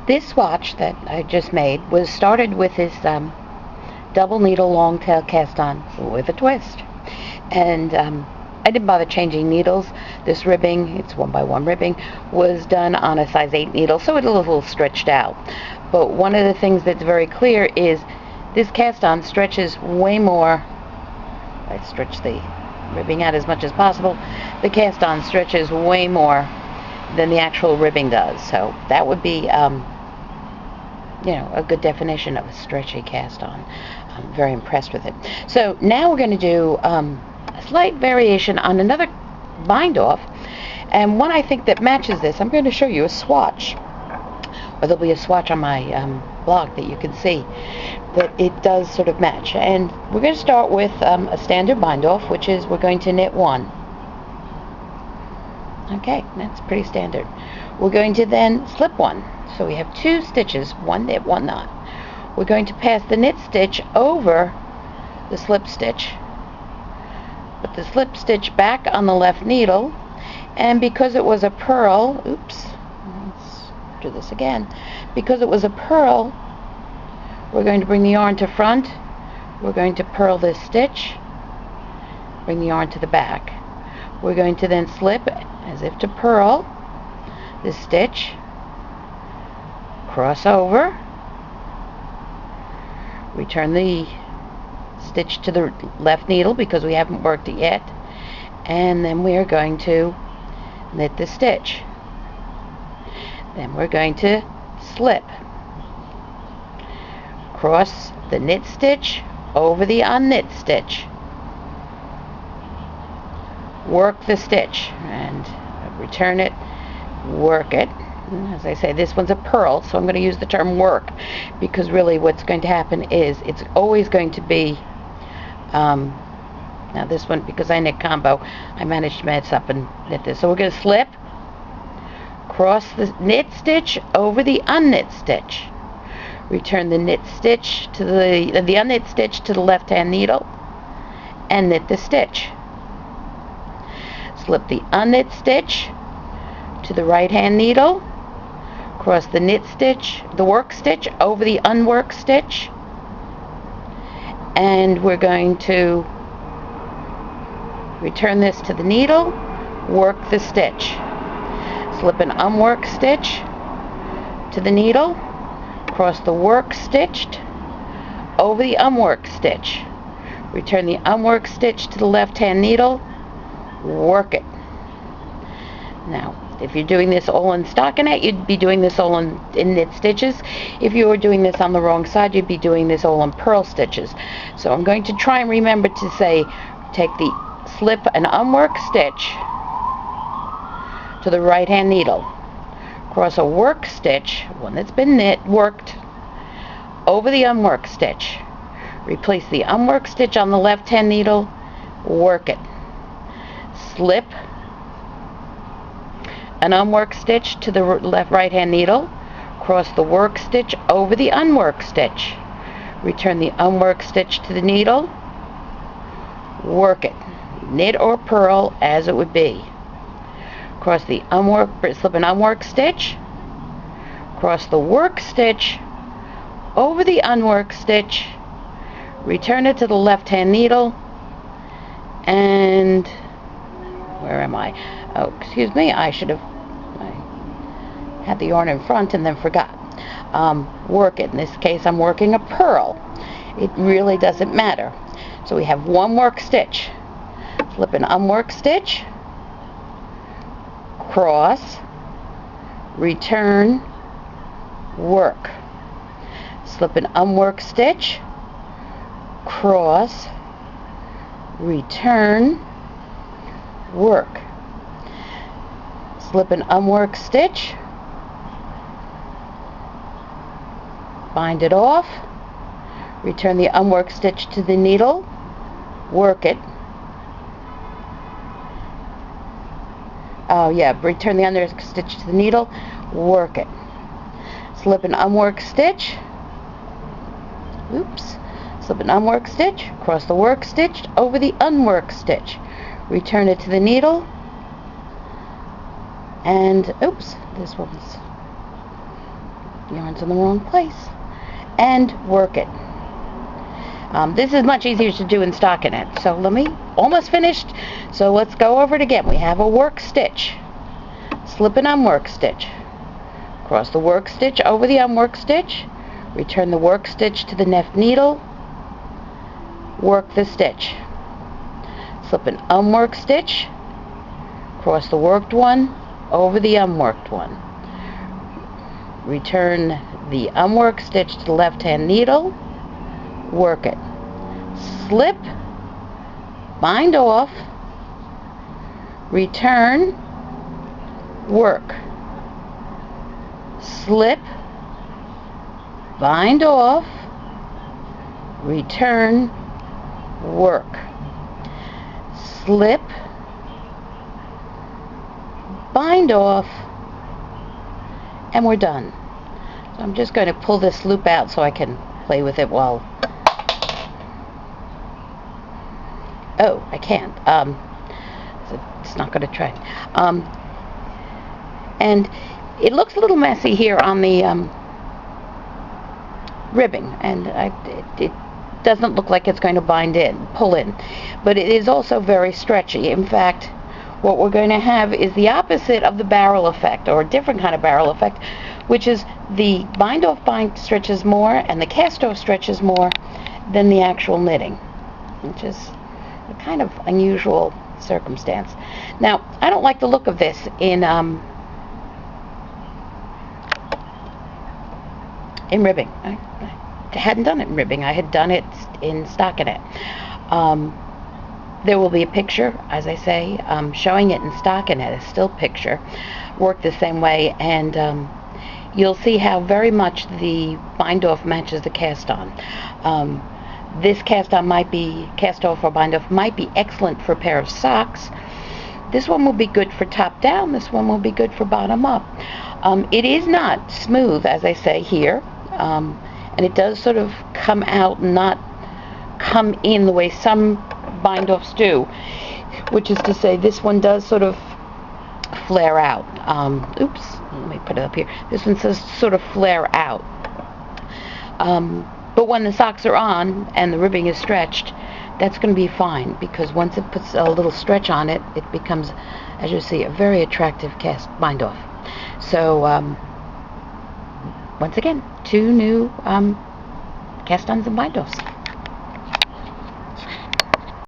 This swatch that I just made was started with this double needle long tail cast on with a twist, and I didn't bother changing needles. This ribbing, it's 1x1 ribbing, was done on a size 8 needle, so it's a little stretched out. But one of the things that's very clear is this cast on stretches way more. I stretch the ribbing out as much as possible. The cast on stretches way more than the actual ribbing does, so that would be a good definition of a stretchy cast on. I'm very impressed with it. So now we're going to do a slight variation on another bind off, and one I think that matches this. I'm going to show you a swatch, or there'll be a swatch on my blog that you can see that it does sort of match. And we're going to start with a standard bind off, which is we're going to knit 1. Okay, that's pretty standard. We're going to then slip 1. So we have 2 stitches, 1 knit, 1 knot. We're going to pass the knit stitch over the slip stitch. Put the slip stitch back on the left needle, and because it was a purl, let's do this again. Because it was a purl, we're going to bring the yarn to front. We're going to purl this stitch, bring the yarn to the back. We're going to then slip as if to purl this stitch, cross over, return the stitch to the left needle because we haven't worked it yet, and then we are going to knit the stitch. Then we're going to slip, cross the knit stitch over the unknit stitch, work the stitch and return it, work it. As I say, this one's a purl, so I'm going to use the term work because really what's going to happen is it's always going to be now this one, because I knit combo, I managed to mess up and knit this. So we're going to slip, cross the knit stitch over the unknit stitch, return the knit stitch to the unknit stitch to the left hand needle, and knit the stitch. Slip the unknit stitch to the right hand needle, cross the knit stitch, the work stitch over the unworked stitch, and we're going to return this to the needle, work the stitch. Slip an unworked stitch to the needle, cross the work stitched over the unworked stitch, return the unworked stitch to the left hand needle, work it. Now, if you're doing this all in stockinette, you'd be doing this all in knit stitches. If you were doing this on the wrong side, you'd be doing this all in purl stitches. So I'm going to try and remember to say, take the slip an unworked stitch to the right hand needle, cross a work stitch, one that's been knit, worked, over the unworked stitch, replace the unworked stitch on the left hand needle, work it, slip an unworked stitch to the right hand needle, cross the work stitch over the unworked stitch, return the unworked stitch to the needle, work it, knit or purl as it would be, cross the slip an unworked stitch, cross the work stitch over the unworked stitch, return it to the left hand needle, and where am I? Oh, excuse me, I had the yarn in front and then forgot. Work it. In this case, I'm working a purl. It really doesn't matter. So we have one work stitch. Slip an unworked stitch, cross, return, work. Slip an unworked stitch, cross, return, work. Slip an unworked stitch, bind it off, return the unworked stitch to the needle, work it. Return the unworked stitch to the needle, work it. Slip an unworked stitch, slip an unworked stitch, cross the work stitch over the unworked stitch, return it to the needle, and this one's yarn's in the wrong place, and work it. This is much easier to do in stockinette. So almost finished. So let's go over it again. We have a work stitch, slip and unwork stitch, cross the work stitch over the unwork stitch, return the work stitch to the left needle, work the stitch, slip an unwork stitch, cross the worked one over the unworked one, return the unworked stitch to the left hand needle, work it, slip, bind off, return, work, slip, bind off, return, work, slip, bind off, and we're done. So I'm just going to pull this loop out so I can play with it while... Oh, I can't. It's not going to try. And it looks a little messy here on the ribbing, and it doesn't look like it's going to pull in, but it is also very stretchy. In fact, what we're going to have is the opposite of the barrel effect, or a different kind of barrel effect, which is the bind off stretches more and the cast off stretches more than the actual knitting, which is a kind of unusual circumstance. Now, I don't like the look of this in ribbing. I hadn't done it in ribbing. I had done it in stockinette. There will be a picture, as I say, showing it in stockinette, a still picture, worked the same way, and you'll see how very much the bind off matches the cast on. This cast off or bind off might be excellent for a pair of socks. This one will be good for top down. This one will be good for bottom up. It is not smooth, as I say here, and it does sort of come out, not come in the way some bind offs do, which is to say this one does sort of flare out. Oops, let me put it up here. This one says sort of flare out. But when the socks are on and the ribbing is stretched, that's going to be fine, because once it puts a little stretch on it, it becomes, as you see, a very attractive cast bind off. So once again, 2 new cast-ons and bind offs.